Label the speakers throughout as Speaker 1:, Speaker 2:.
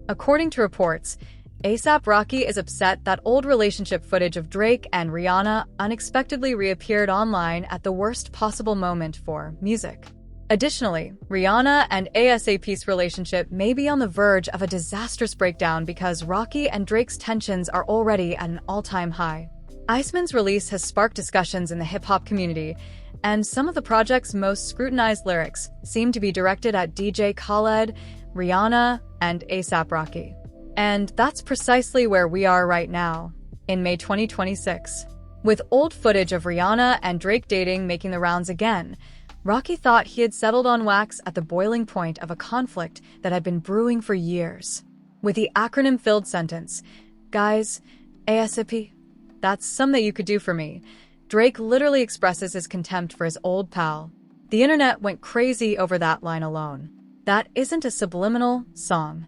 Speaker 1: According to reports, A$AP Rocky is upset that old relationship footage of Drake and Rihanna unexpectedly reappeared online at the worst possible moment for music. Additionally, Rihanna and A$AP's relationship may be on the verge of a disastrous breakdown because Rocky and Drake's tensions are already at an all-time high. Iceman's release has sparked discussions in the hip-hop community, and some of the project's most scrutinized lyrics seem to be directed at DJ Khaled, Rihanna, and A$AP Rocky. And that's precisely where we are right now, in May 2026. With old footage of Rihanna and Drake dating making the rounds again, Rocky thought he had settled on wax at the boiling point of a conflict that had been brewing for years. With the acronym-filled sentence, "Guys, ASAP, that's some that you could do for me," Drake literally expresses his contempt for his old pal. The internet went crazy over that line alone. That isn't a subliminal song.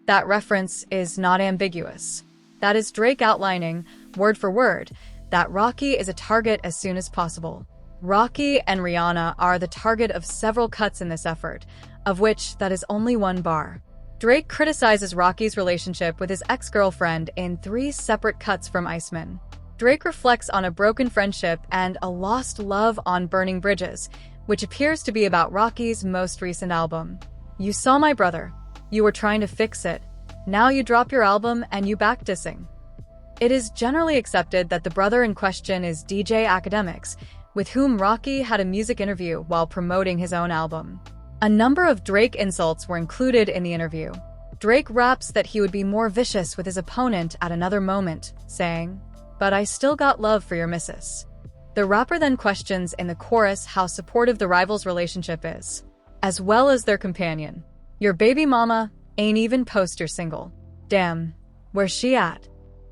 Speaker 1: That reference is not ambiguous. That is Drake outlining, word for word, that Rocky is a target as soon as possible. Rocky and Rihanna are the target of several cuts in this effort, of which that is only one bar. Drake criticizes Rocky's relationship with his ex-girlfriend in 3 separate cuts from Iceman. Drake reflects on a broken friendship and a lost love on Burning Bridges, which appears to be about Rocky's most recent album. "You saw my brother. You were trying to fix it. Now you drop your album and you back dissing." It is generally accepted that the brother in question is DJ Academics, with whom Rocky had a music interview while promoting his own album. A number of Drake insults were included in the interview. Drake raps that he would be more vicious with his opponent at another moment, saying, "But I still got love for your missus." The rapper then questions in the chorus how supportive the rivals' relationship is, as well as their companion. "Your baby mama ain't even post your single. Damn, where's she at?"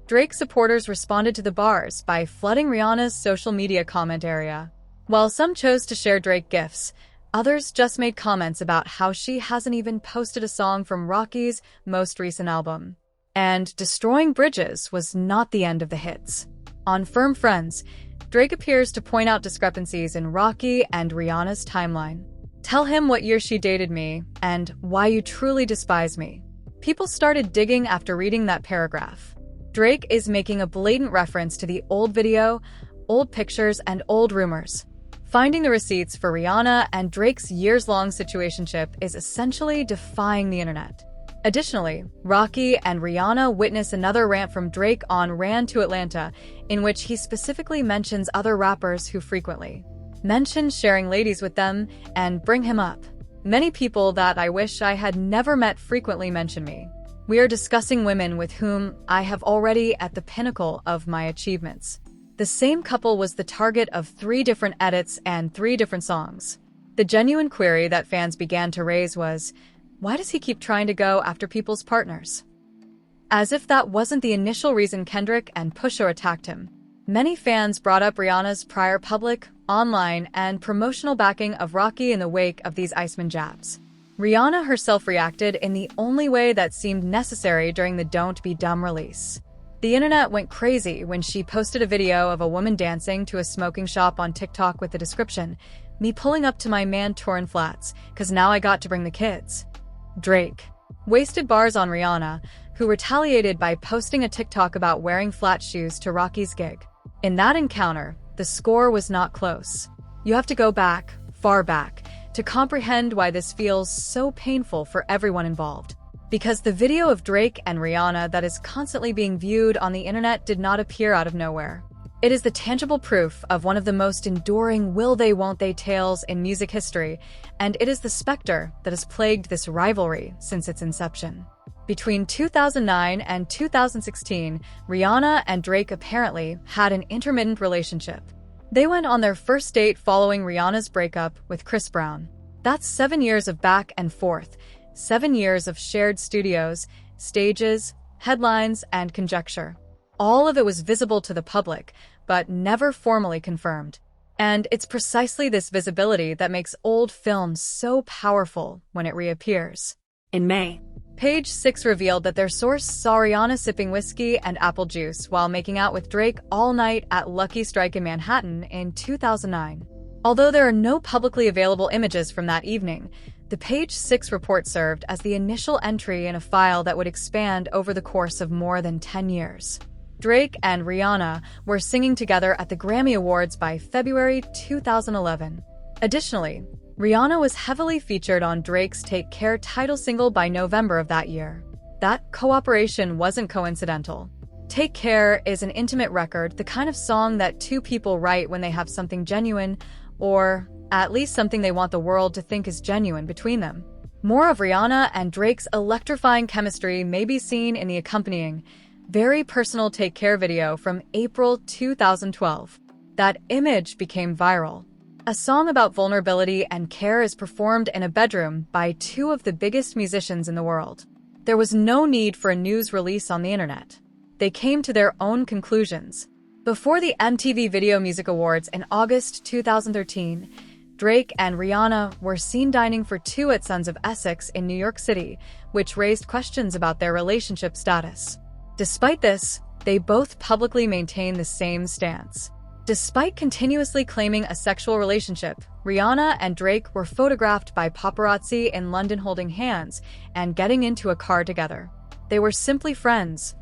Speaker 1: Drake supporters responded to the bars by flooding Rihanna's social media comment area. While some chose to share Drake gifs, others just made comments about how she hasn't even posted a song from Rocky's most recent album. And destroying bridges was not the end of the hits. On Firm Friends, Drake appears to point out discrepancies in Rocky and Rihanna's timeline. "Tell him what year she dated me and why you truly despise me." People started digging after reading that paragraph. Drake is making a blatant reference to the old video, old pictures, and old rumors. Finding the receipts for Rihanna and Drake's years-long situationship is essentially defying the internet. Additionally, Rocky and Rihanna witness another rant from Drake on Ran to Atlanta, in which he specifically mentions other rappers who frequently mention sharing ladies with them and bring him up. "Many people that I wish I had never met frequently mention me. We are discussing women with whom I have already at the pinnacle of my achievements." The same couple was the target of 3 different edits and 3 different songs. The genuine query that fans began to raise was, why does he keep trying to go after people's partners? As if that wasn't the initial reason Kendrick and Pusha attacked him. Many fans brought up Rihanna's prior public, online, and promotional backing of Rocky in the wake of these Iceman jabs. Rihanna herself reacted in the only way that seemed necessary during the Don't Be Dumb release. The internet went crazy when she posted a video of a woman dancing to a smoking shop on TikTok with the description, "Me pulling up to my man Torn Flats, 'cause now I got to bring the kids." Drake wasted bars on Rihanna, who retaliated by posting a TikTok about wearing flat shoes to Rocky's gig. In that encounter, the score was not close. You have to go back, far back, to comprehend why this feels so painful for everyone involved. Because the video of Drake and Rihanna that is constantly being viewed on the internet did not appear out of nowhere. It is the tangible proof of one of the most enduring will they won't they tales in music history, and it is the specter that has plagued this rivalry since its inception. Between 2009 and 2016, Rihanna and Drake apparently had an intermittent relationship. They went on their first date following Rihanna's breakup with Chris Brown. That's 7 years of back and forth, 7 years of shared studios, stages, headlines, and conjecture. All of it was visible to the public, but never formally confirmed. And it's precisely this visibility that makes old film so powerful when it reappears. In May, Page 6 revealed that their source saw Rihanna sipping whiskey and apple juice while making out with Drake all night at Lucky Strike in Manhattan in 2009. Although there are no publicly available images from that evening, The Page 6 report served as the initial entry in a file that would expand over the course of more than 10 years. Drake and Rihanna were singing together at the Grammy Awards by February 2011. Additionally, Rihanna was heavily featured on Drake's Take Care title single by November of that year. That cooperation wasn't coincidental. Take Care is an intimate record, the kind of song that two people write when they have something genuine, or at least something they want the world to think is genuine between them. More of Rihanna and Drake's electrifying chemistry may be seen in the accompanying, very personal Take Care video from April 2012. That image became viral. A song about vulnerability and care is performed in a bedroom by two of the biggest musicians in the world. There was no need for a news release on the internet. They came to their own conclusions. Before the MTV Video Music Awards in August 2013, Drake and Rihanna were seen dining for two at Sons of Essex in New York City, which raised questions about their relationship status. Despite this, they both publicly maintained the same stance. Despite continuously claiming a sexual relationship, Rihanna and Drake were photographed by paparazzi in London holding hands and getting into a car together. They were simply friends.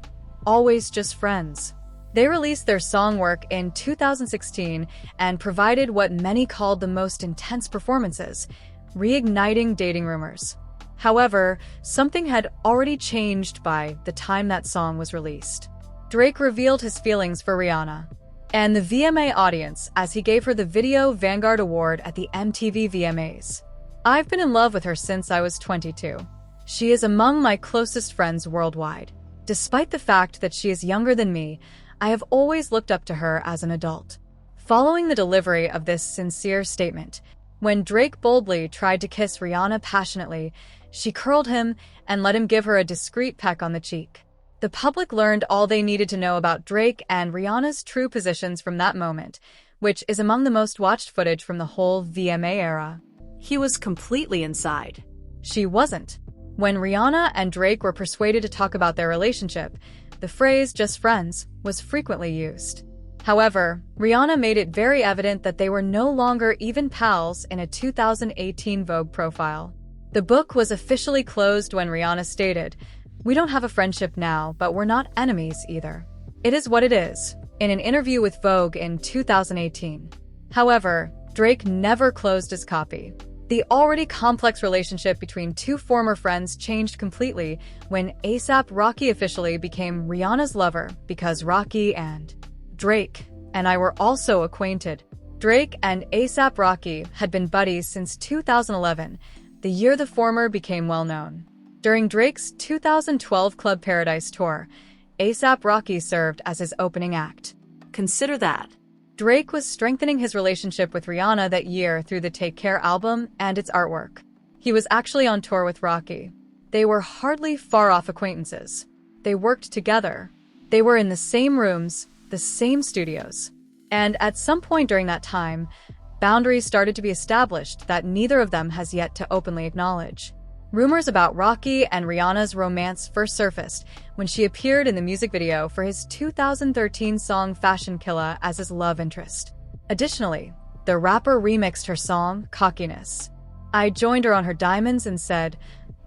Speaker 1: Always just friends. They released their song work in 2016 and provided what many called the most intense performances, reigniting dating rumors. However, something had already changed by the time that song was released. Drake revealed his feelings for Rihanna and the VMA audience as he gave her the Video Vanguard Award at the MTV VMAs. "I've been in love with her since I was 22. She is among my closest friends worldwide. Despite the fact that she is younger than me, I have always looked up to her as an adult." Following the delivery of this sincere statement, when Drake boldly tried to kiss Rihanna passionately, she curled him and let him give her a discreet peck on the cheek. The public learned all they needed to know about Drake and Rihanna's true positions from that moment, which is among the most watched footage from the whole VMA era. He was completely inside. She wasn't. When Rihanna and Drake were persuaded to talk about their relationship, the phrase "just friends" was frequently used. However, Rihanna made it very evident that they were no longer even pals in a 2018 Vogue profile. The book was officially closed when Rihanna stated, "We don't have a friendship now, but we're not enemies either. It is what it is," in an interview with Vogue in 2018. However, Drake never closed his copy. The already complex relationship between two former friends changed completely when A$AP Rocky officially became Rihanna's lover because Rocky and Drake and I were also acquainted. Drake and A$AP Rocky had been buddies since 2011, the year the former became well-known. During Drake's 2012 Club Paradise tour, A$AP Rocky served as his opening act. Consider that. Drake was strengthening his relationship with Rihanna that year through the Take Care album and its artwork. He was actually on tour with Rocky. They were hardly far-off acquaintances. They worked together. They were in the same rooms, the same studios. And at some point during that time, boundaries started to be established that neither of them has yet to openly acknowledge. Rumors about Rocky and Rihanna's romance first surfaced when she appeared in the music video for his 2013 song Fashion Killa as his love interest. Additionally, the rapper remixed her song, Cockiness. I joined her on her Diamonds and said,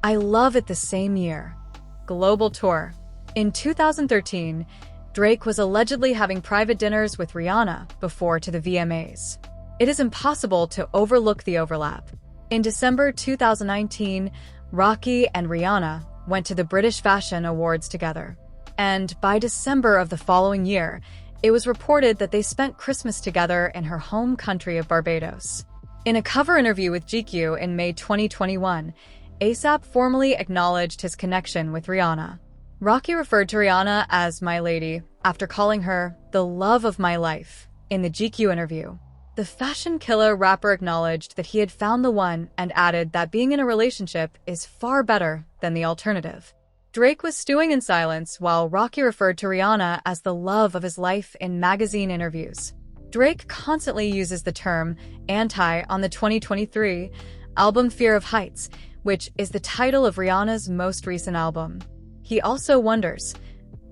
Speaker 1: "I love it the same year." Global tour. In 2013, Drake was allegedly having private dinners with Rihanna before to the VMAs. It is impossible to overlook the overlap. In December 2019, Rocky and Rihanna went to the British Fashion Awards together. And by December of the following year, it was reported that they spent Christmas together in her home country of Barbados. In a cover interview with GQ in May 2021, A$AP formally acknowledged his connection with Rihanna. Rocky referred to Rihanna as "my lady" after calling her "the love of my life" in the GQ interview. The Fashion Killa rapper acknowledged that he had found the one and added that being in a relationship is far better than the alternative. Drake was stewing in silence while Rocky referred to Rihanna as the love of his life in magazine interviews. Drake constantly uses the term "anti" on the 2023 album Fear of Heights, which is the title of Rihanna's most recent album. He also wonders,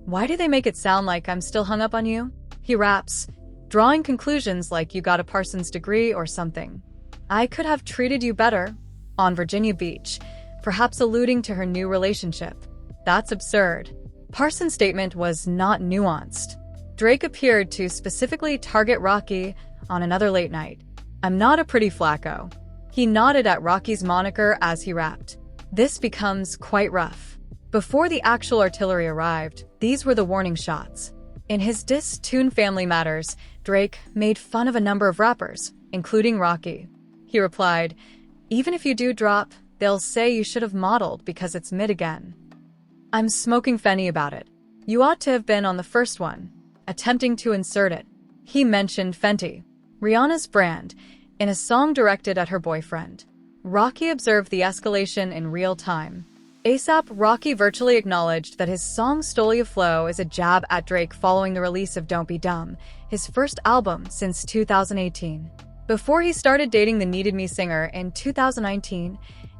Speaker 1: "Why do they make it sound like I'm still hung up on you?" He raps, drawing conclusions like "you got a Parsons degree or something. I could have treated you better." on Virginia Beach, perhaps alluding to her new relationship. That's absurd. Parsons' statement was not nuanced. Drake appeared to specifically target Rocky on another late night. "I'm not a pretty flacco." He nodded at Rocky's moniker as he rapped. This becomes quite rough. Before the actual artillery arrived, these were the warning shots. In his diss tune Family Matters, Drake made fun of a number of rappers, including Rocky. He replied, "Even if you do drop, they'll say you should have modeled because it's mid again. I'm smoking Fenny about it. You ought to have been on the first one," attempting to insert it. He mentioned Fenty, Rihanna's brand, in a song directed at her boyfriend. Rocky observed the escalation in real time. ASAP Rocky virtually acknowledged that his song Stole Your Flow is a jab at Drake following the release of Don't Be Dumb, his first album since 2018. Before he started dating the Needed Me singer in 2019,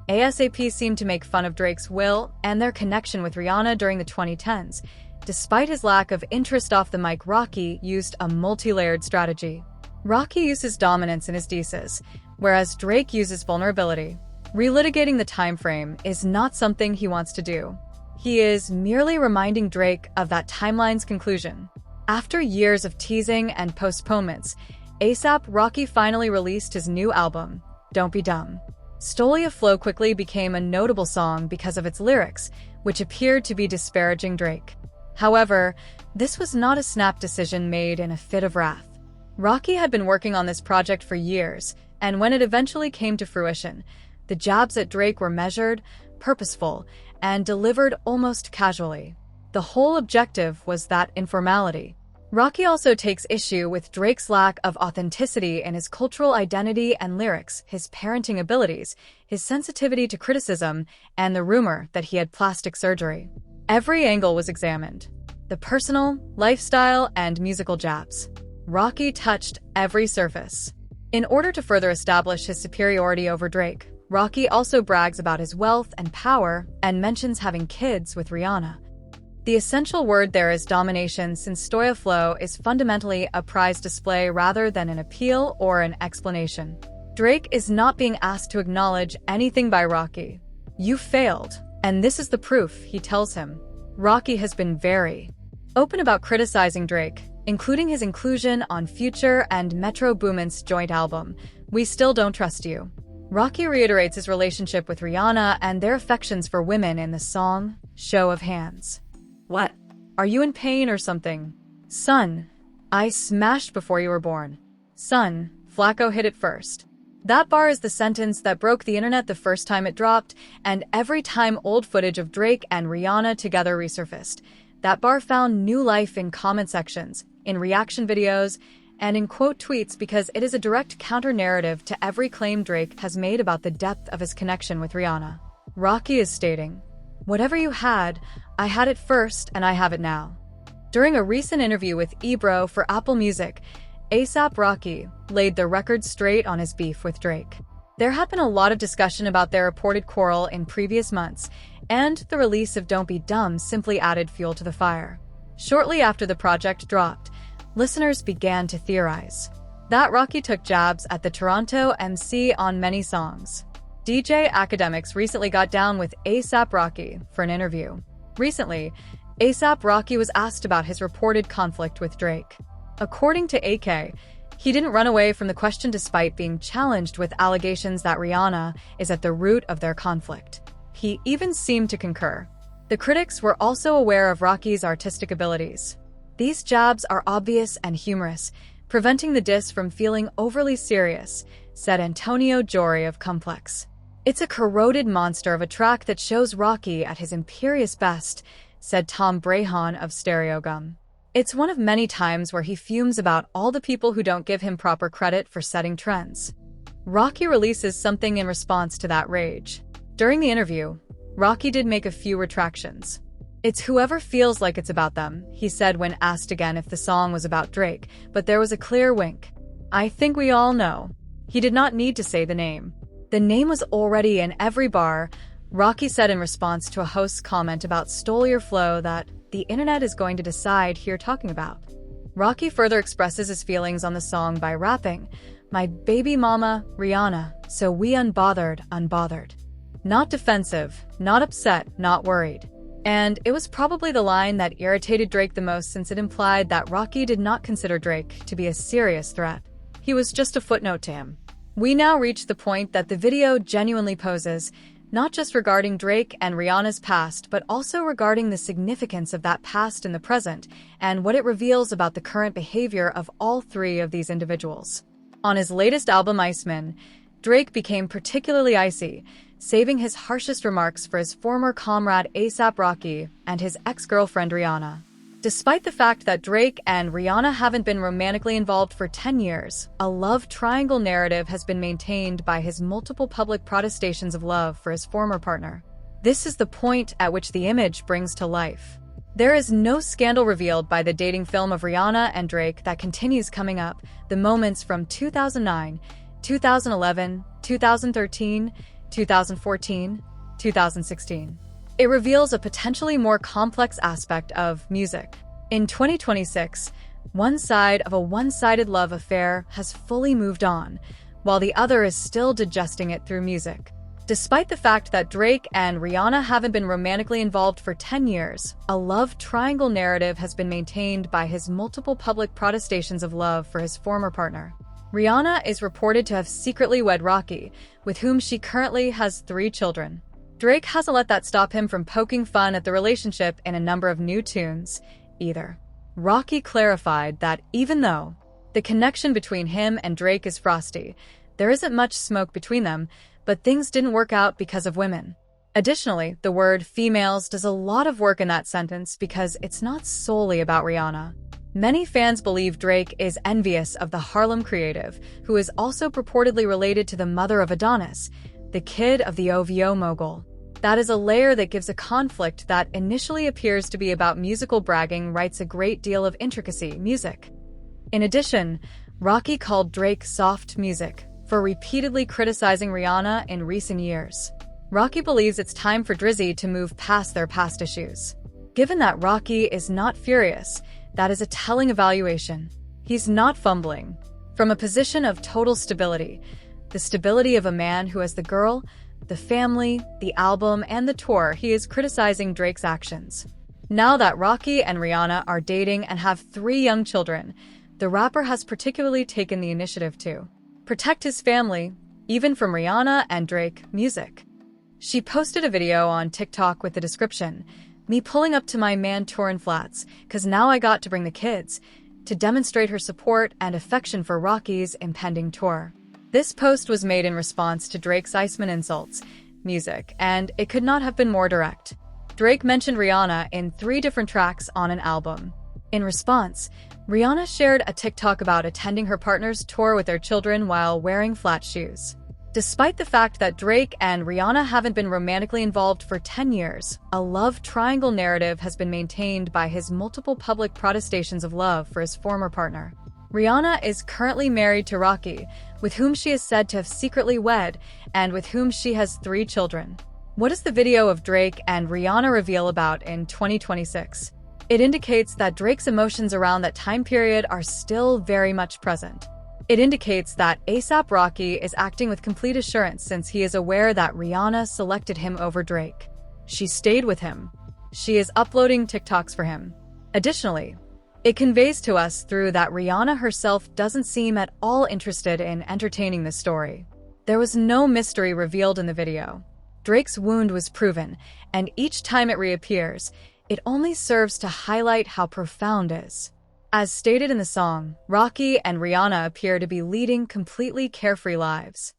Speaker 1: ASAP seemed to make fun of Drake's will and their connection with Rihanna during the 2010s. Despite his lack of interest off the mic, Rocky used a multi-layered strategy. Rocky uses dominance in his disses, whereas Drake uses vulnerability. Relitigating the time frame is not something he wants to do. He is merely reminding Drake of that timeline's conclusion. After years of teasing and postponements, ASAP Rocky finally released his new album, Don't Be Dumb. Stole Your Flow quickly became a notable song because of its lyrics, which appeared to be disparaging Drake. However, this was not a snap decision made in a fit of wrath. Rocky had been working on this project for years, and when it eventually came to fruition, the jabs at Drake were measured, purposeful, and delivered almost casually. The whole objective was that informality. Rocky also takes issue with Drake's lack of authenticity in his cultural identity and lyrics, his parenting abilities, his sensitivity to criticism, and the rumor that he had plastic surgery. Every angle was examined. The personal, lifestyle, and musical jabs. Rocky touched every surface. In order to further establish his superiority over Drake, Rocky also brags about his wealth and power and mentions having kids with Rihanna. The essential word there is domination, since Stole Your Flow is fundamentally a prize display rather than an appeal or an explanation. Drake is not being asked to acknowledge anything by Rocky. "You failed, and this is the proof," he tells him. Rocky has been very open about criticizing Drake, including his inclusion on Future and Metro Boomin's joint album, We Still Don't Trust You. Rocky reiterates his relationship with Rihanna and their affections for women in the song, Show of Hands. "What? Are you in pain or something? Son, I smashed before you were born. Son, Flacco hit it first." That bar is the sentence that broke the internet the first time it dropped, and every time old footage of Drake and Rihanna together resurfaced, that bar found new life in comment sections, in reaction videos, and in quote tweets, because it is a direct counter-narrative to every claim Drake has made about the depth of his connection with Rihanna. Rocky is stating, "Whatever you had, I had it first and I have it now." During a recent interview with Ebro for Apple Music, ASAP Rocky laid the record straight on his beef with Drake. There had been a lot of discussion about their reported quarrel in previous months, and the release of Don't Be Dumb simply added fuel to the fire. Shortly after the project dropped, listeners began to theorize that Rocky took jabs at the Toronto MC on many songs. DJ Academics recently got down with ASAP Rocky for an interview. Recently, ASAP Rocky was asked about his reported conflict with Drake. According to AK, he didn't run away from the question despite being challenged with allegations that Rihanna is at the root of their conflict. He even seemed to concur. The critics were also aware of Rocky's artistic abilities. "These jabs are obvious and humorous, preventing the diss from feeling overly serious," said Antonio Jory of Complex. "It's a corroded monster of a track that shows Rocky at his imperious best," said Tom Brahan of Stereogum. "It's one of many times where he fumes about all the people who don't give him proper credit for setting trends." Rocky releases something in response to that rage. During the interview, Rocky did make a few retractions. "It's whoever feels like it's about them," he said when asked again if the song was about Drake, but there was a clear wink. "I think we all know." He did not need to say the name. "The name was already in every bar," Rocky said in response to a host's comment about Stole Your Flow that the internet is going to decide who you're talking about. Rocky further expresses his feelings on the song by rapping, My baby mama, Rihanna, so we unbothered. Not defensive, not upset, not worried. And it was probably the line that irritated Drake the most since it implied that Rocky did not consider Drake to be a serious threat. He was just a footnote to him. We now reach the point that the video genuinely poses, not just regarding Drake and Rihanna's past, but also regarding the significance of that past in the present and what it reveals about the current behavior of all three of these individuals. On his latest album, Iceman, Drake became particularly icy, saving his harshest remarks for his former comrade A$AP Rocky and his ex-girlfriend Rihanna. Despite the fact that Drake and Rihanna haven't been romantically involved for 10 years, a love triangle narrative has been maintained by his multiple public protestations of love for his former partner. This is the point at which the image brings to life. There is no scandal revealed by the dating film of Rihanna and Drake that continues coming up, the moments from 2009, 2011, 2013, 2014, 2016. It reveals a potentially more complex aspect of music. In 2026, one side of a one-sided love affair has fully moved on, while the other is still digesting it through music. Despite the fact that Drake and Rihanna haven't been romantically involved for 10 years, a love triangle narrative has been maintained by his multiple public protestations of love for his former partner. Rihanna is reported to have secretly wed Rocky, with whom she currently has 3 children. Drake hasn't let that stop him from poking fun at the relationship in a number of new tunes, either. Rocky clarified that even though the connection between him and Drake is frosty, there isn't much smoke between them, but things didn't work out because of women. Additionally, the word females does a lot of work in that sentence because it's not solely about Rihanna. Many fans believe Drake is envious of the Harlem creative, who is also purportedly related to the mother of Adonis, the kid of the OVO mogul. That is a layer that gives a conflict that initially appears to be about musical bragging writes a great deal of intricacy, music. In addition, Rocky called Drake soft music for repeatedly criticizing Rihanna in recent years. Rocky believes it's time for Drizzy to move past their past issues. Given that Rocky is not furious, that is a telling evaluation. He's not fumbling. From a position of total stability, the stability of a man who has the girl, the family, the album, and the tour, he is criticizing Drake's actions. Now that Rocky and Rihanna are dating and have 3 young children, the rapper has particularly taken the initiative to protect his family, even from Rihanna and Drake music. She posted a video on TikTok with the description, "Me pulling up to my man touring flats, 'cause now I got to bring the kids," to demonstrate her support and affection for Rocky's impending tour. This post was made in response to Drake's Iceman insults, music, and it could not have been more direct. Drake mentioned Rihanna in 3 different tracks on an album. In response, Rihanna shared a TikTok about attending her partner's tour with their children while wearing flat shoes. Despite the fact that Drake and Rihanna haven't been romantically involved for 10 years, a love triangle narrative has been maintained by his multiple public protestations of love for his former partner. Rihanna is currently married to Rocky, with whom she is said to have secretly wed, and with whom she has 3 children. What does the video of Drake and Rihanna reveal about in 2026? It indicates that Drake's emotions around that time period are still very much present. It indicates that A$AP Rocky is acting with complete assurance since he is aware that Rihanna selected him over Drake. She stayed with him. She is uploading TikToks for him. Additionally, it conveys to us through that Rihanna herself doesn't seem at all interested in entertaining the story. There was no mystery revealed in the video. Drake's wound was proven, and each time it reappears, it only serves to highlight how profound it is. As stated in the song, Rocky and Rihanna appear to be leading completely carefree lives.